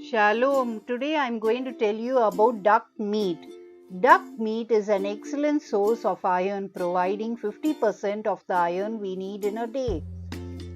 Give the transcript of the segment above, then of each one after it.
Shalom. Today I am going to tell you about duck meat. Duck meat is an excellent source of iron, providing 50% of the iron we need in a day.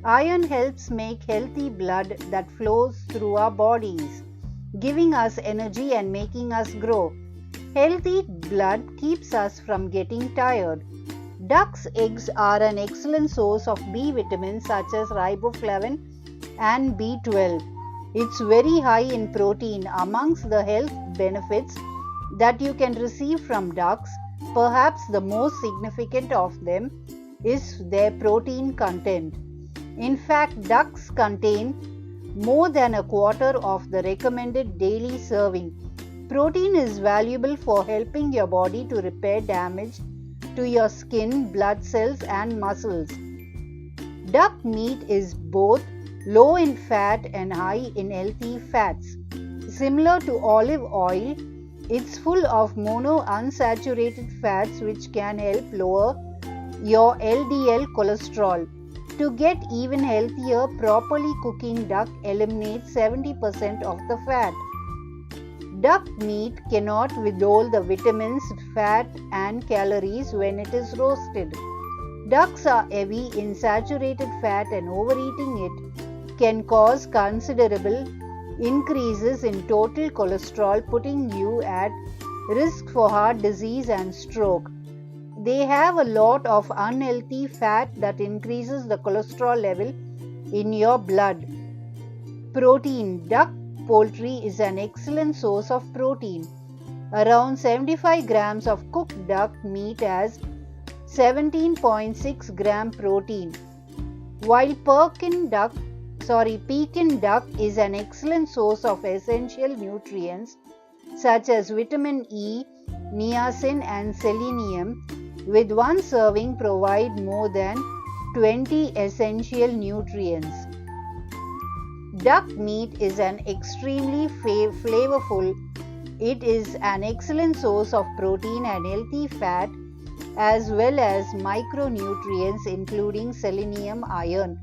Iron helps make healthy blood that flows through our bodies, giving us energy and making us grow. Healthy blood keeps us from getting tired. Duck's eggs are an excellent source of B vitamins such as riboflavin and B12. It's very high in protein. Amongst the health benefits that you can receive from ducks, perhaps the most significant of them is their protein content. In fact, ducks contain more than a quarter of the recommended daily serving. Protein is valuable for helping your body to repair damage to your skin, blood cells, and muscles. Duck meat is both low in fat and high in healthy fats. Similar to olive oil, it's full of monounsaturated fats which can help lower your LDL cholesterol. To get even healthier, properly cooking duck eliminates 70% of the fat. Duck meat cannot withhold the vitamins, fat, and calories when it is roasted. Ducks are heavy in saturated fat, and overeating it can cause considerable increases in total cholesterol, putting you at risk for heart disease and stroke. They have a lot of unhealthy fat that increases the cholesterol level in your blood. Protein. Duck poultry is an excellent source of protein. Around 75 grams of cooked duck meat has 17.6 gram protein, while Pekin duck is an excellent source of essential nutrients such as vitamin E, niacin, and selenium. With one serving, provide more than 20 essential nutrients. Duck meat is an extremely flavorful. It is an excellent source of protein and healthy fat, as well as micronutrients including selenium, iron.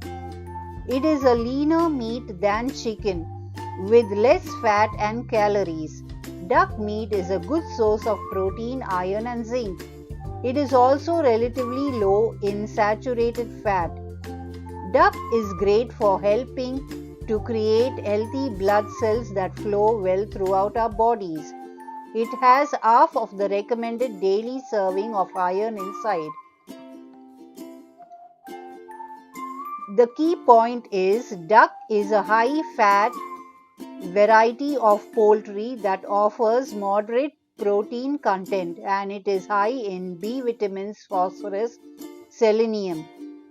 It is a leaner meat than chicken, with less fat and calories. Duck meat is a good source of protein, iron, and zinc. It is also relatively low in saturated fat. Duck is great for helping to create healthy blood cells that flow well throughout our bodies. It has half of the recommended daily serving of iron inside. The key point is duck is a high-fat variety of poultry that offers moderate protein content, and it is high in B vitamins, phosphorus, selenium.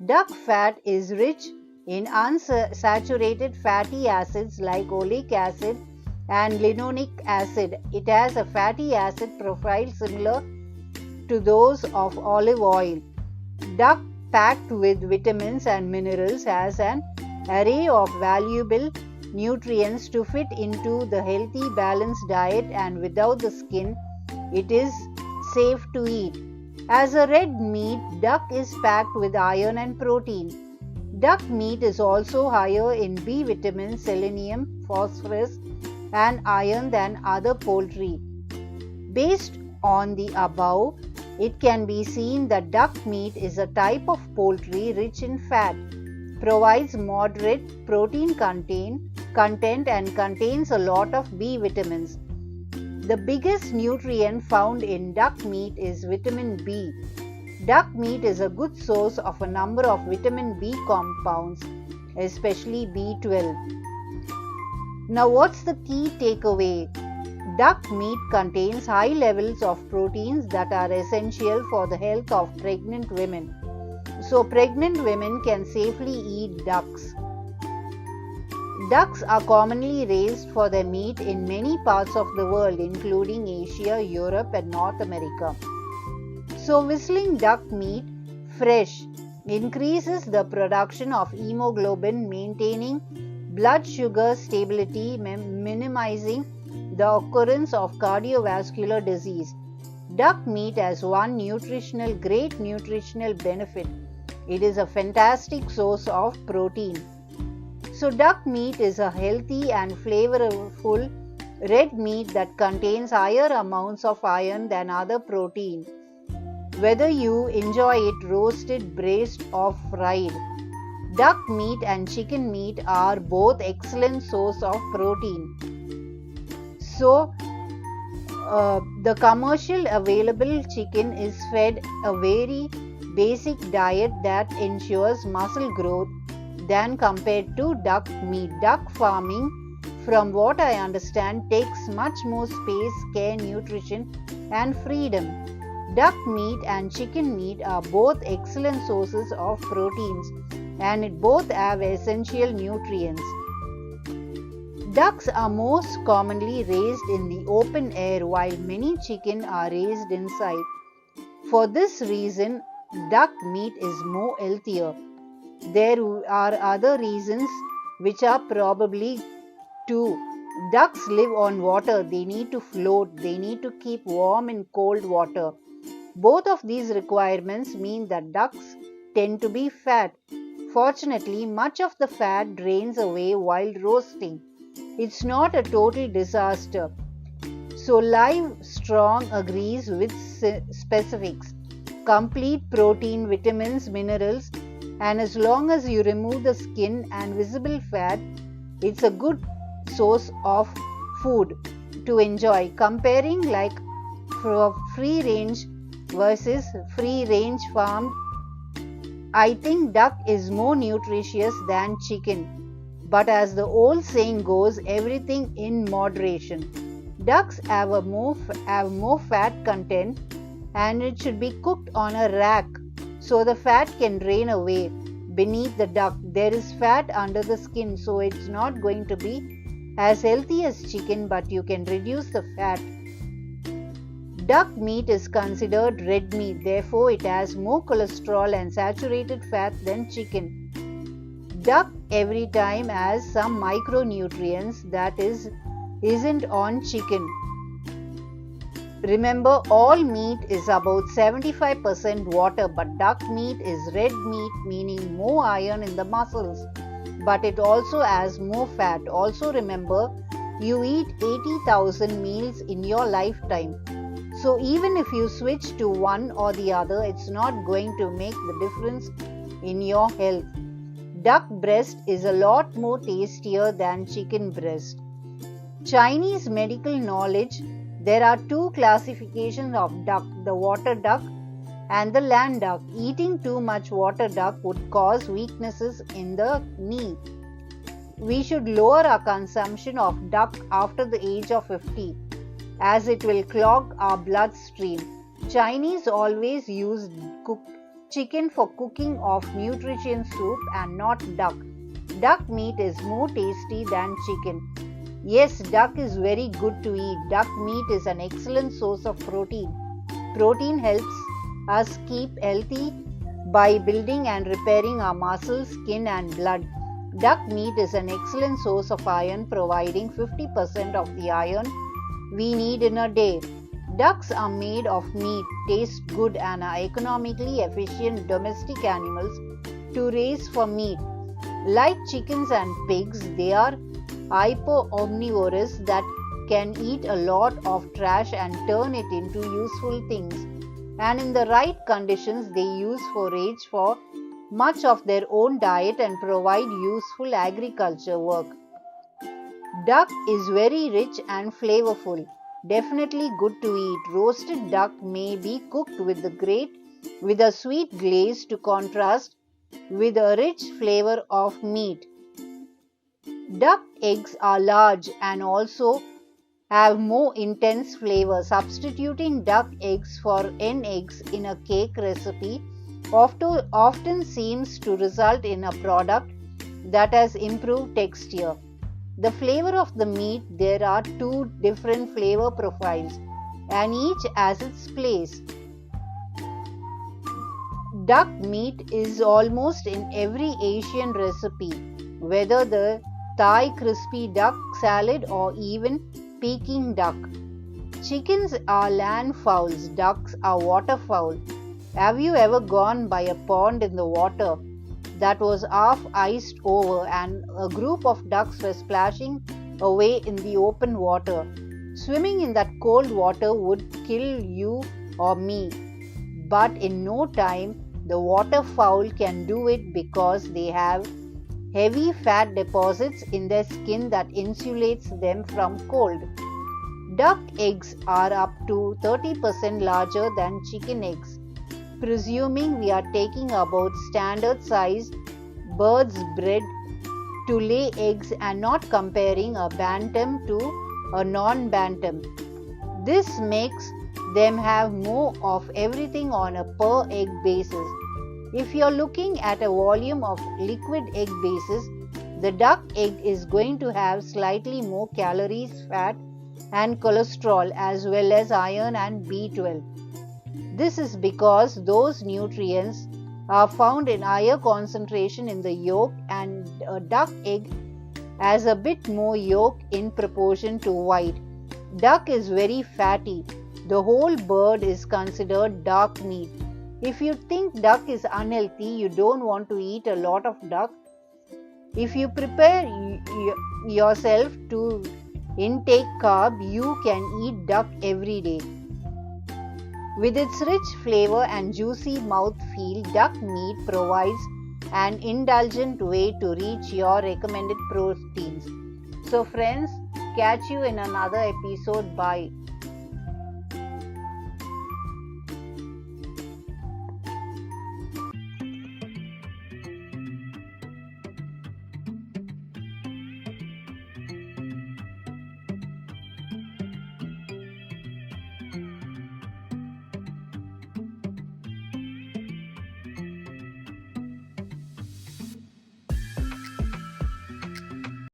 Duck fat is rich in unsaturated fatty acids like oleic acid and linoleic acid. It has a fatty acid profile similar to those of olive oil. Duck, packed with vitamins and minerals, has an array of valuable nutrients to fit into the healthy balanced diet, and without the skin, it is safe to eat. As a red meat, duck is packed with iron and protein. Duck meat is also higher in B vitamins, selenium, phosphorus, and iron than other poultry. Based on the above, it can be seen that duck meat is a type of poultry rich in fat, provides moderate protein content, and contains a lot of B vitamins. The biggest nutrient found in duck meat is vitamin B. Duck meat is a good source of a number of vitamin B compounds, especially B12. Now, what's the key takeaway? Duck meat contains high levels of proteins that are essential for the health of pregnant women. So, pregnant women can safely eat ducks. Ducks are commonly raised for their meat in many parts of the world, including Asia, Europe, and North America. So, whistling duck meat fresh increases the production of hemoglobin, maintaining blood sugar stability, minimizing the occurrence of cardiovascular disease. Duck meat has one great nutritional benefit. It is a fantastic source of protein. So duck meat is a healthy and flavorful red meat that contains higher amounts of iron than other protein. Whether you enjoy it roasted, braised, or fried, duck meat and chicken meat are both excellent source of protein. So, the commercial available chicken is fed a very basic diet that ensures muscle growth than compared to duck meat. Duck farming, from what I understand, takes much more space, care, nutrition, and freedom. Duck meat and chicken meat are both excellent sources of proteins and it both have essential nutrients. Ducks are most commonly raised in the open air while many chicken are raised inside. For this reason, duck meat is more healthier. There are other reasons which are probably too. Ducks live on water, they need to float, they need to keep warm in cold water. Both of these requirements mean that ducks tend to be fat. Fortunately, much of the fat drains away while roasting. It's not a total disaster. So Live Strong agrees with specifics. Complete protein, vitamins, minerals, and as long as you remove the skin and visible fat, it's a good source of food to enjoy. Comparing like free range versus free range farmed, I think duck is more nutritious than chicken. But as the old saying goes, everything in moderation. Ducks have more fat content and it should be cooked on a rack so the fat can drain away. Beneath the duck, there is fat under the skin, so it's not going to be as healthy as chicken, but you can reduce the fat. Duck meat is considered red meat, therefore it has more cholesterol and saturated fat than chicken. Duck every time has some micronutrients that isn't on chicken. Remember, all meat is about 75% water, but duck meat is red meat, meaning more iron in the muscles, but it also has more fat. Also remember, you eat 80,000 meals in your lifetime. So even if you switch to one or the other, it's not going to make the difference in your health. Duck breast is a lot more tastier than chicken breast. Chinese medical knowledge, there are two classifications of duck, the water duck and the land duck. Eating too much water duck would cause weaknesses in the knee. We should lower our consumption of duck after the age of 50 as it will clog our bloodstream. Chinese always use cooked chicken for cooking of nutrition soup and not duck. Duck meat is more tasty than chicken. Yes, duck is very good to eat. Duck meat is an excellent source of protein. Protein helps us keep healthy by building and repairing our muscles, skin and blood. Duck meat is an excellent source of iron, providing 50% of the iron we need in a day. Ducks are made of meat, taste good and are economically efficient domestic animals to raise for meat. Like chickens and pigs, they are hypo-omnivorous that can eat a lot of trash and turn it into useful things. And in the right conditions, they use forage for much of their own diet and provide useful agriculture work. Duck is very rich and flavorful. Definitely good to eat. Roasted duck may be cooked with a sweet glaze to contrast with a rich flavor of meat. Duck eggs are large and also have more intense flavor. Substituting duck eggs for hen eggs in a cake recipe often seems to result in a product that has improved texture. The flavor of the meat, there are two different flavor profiles and each has its place. Duck meat is almost in every Asian recipe, whether the Thai crispy duck salad or even Peking duck. Chickens are land fowls, ducks are waterfowl. Have you ever gone by a pond in the water? that was half iced over, and a group of ducks were splashing away in the open water. Swimming in that cold water would kill you or me, but in no time the waterfowl can do it because they have heavy fat deposits in their skin that insulates them from cold. Duck eggs are up to 30% larger than chicken eggs. Presuming we are taking about standard size birds bred to lay eggs and not comparing a bantam to a non-bantam. This makes them have more of everything on a per egg basis. If you're looking at a volume of liquid egg basis, the duck egg is going to have slightly more calories, fat, and cholesterol, as well as iron and B12. This is because those nutrients are found in higher concentration in the yolk, and a duck egg has a bit more yolk in proportion to white. Duck is very fatty. The whole bird is considered dark meat. If you think duck is unhealthy, you don't want to eat a lot of duck. If you prepare yourself to intake carb, you can eat duck every day. With its rich flavor and juicy mouthfeel, duck meat provides an indulgent way to reach your recommended proteins. So friends, catch you in another episode. Bye.